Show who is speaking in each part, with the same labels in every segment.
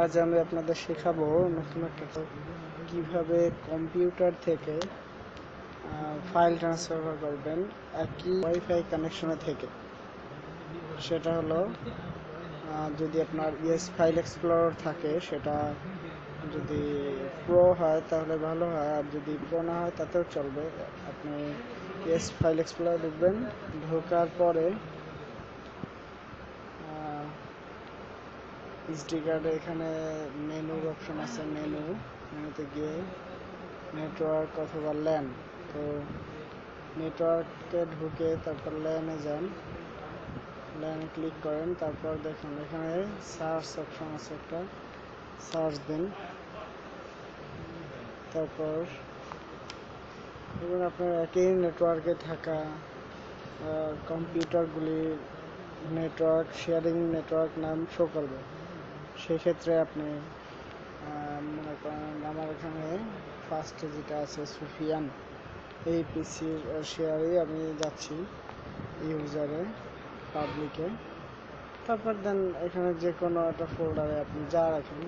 Speaker 1: আজ আমি আপনাদের শেখাবো নতুন একটা কিভাবে কম্পিউটার থেকে ফাইল ট্রান্সফার করবেন একই ওয়াইফাই কানেকশনে থেকে। সেটা হলো যদি আপনার ফাইল এক্সপ্লোরার থাকে, সেটা যদি প্রো হয় তাহলে ভালো হয়, আর যদি প্রো না হয় তাতেও চলবে। আপনি ফাইল এক্সপ্লোরার ঢুকবেন, ঢোকার পরে এসডি কার্ডে এখানে মেনুর অপশন আছে, মেনুতে গিয়ে নেটওয়ার্ক অথবা ল্যান, তো নেটওয়ার্কে ঢুকে তারপর ল্যানে যান, ল্যানে ক্লিক করেন, তারপর দেখুন এখানে সার্চ অপশন আছে, একটা সার্চ দিন। তারপর এবং আপনার একই নেটওয়ার্কে থাকা কম্পিউটারগুলির নেটওয়ার্ক শেয়ারিং নেটওয়ার্ক নাম শো করবে। সেক্ষেত্রে আপনি মনে করেন আমার এখানে ফার্স্টে যেটা আছে সুফিয়ান, এই পিসির শেয়ারে আমি যাচ্ছি ইউজারে, পাবলিকে। তারপর দেন এখানে যে কোনো একটা ফোল্ডারে আপনি যা রাখেন,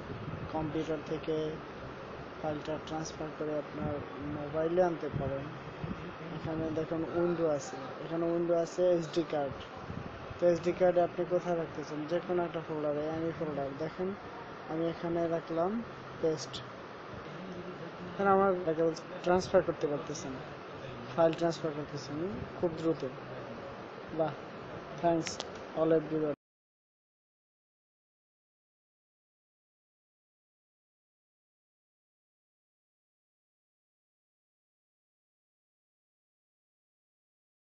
Speaker 1: কম্পিউটার থেকে ফাইলটা ট্রান্সফার করে আপনার মোবাইলে আনতে পারেন। এখানে দেখুন উইন্ডো আছে, এসডি কার্ড। তো এসডি কার্ডে আপনি কোথায় রাখতেছেন, যে কোনো একটা ফোল্ডারে, এনি ফোল্ডার দেখেন আমি এখানে রাখলাম, পেস্ট। এখানে আমার ট্রান্সফার করতে পারতেছেন, ফাইল ট্রান্সফার করতেছেন খুব দ্রুত। বাহ, থ্যাংকস অল এভরিওয়ান।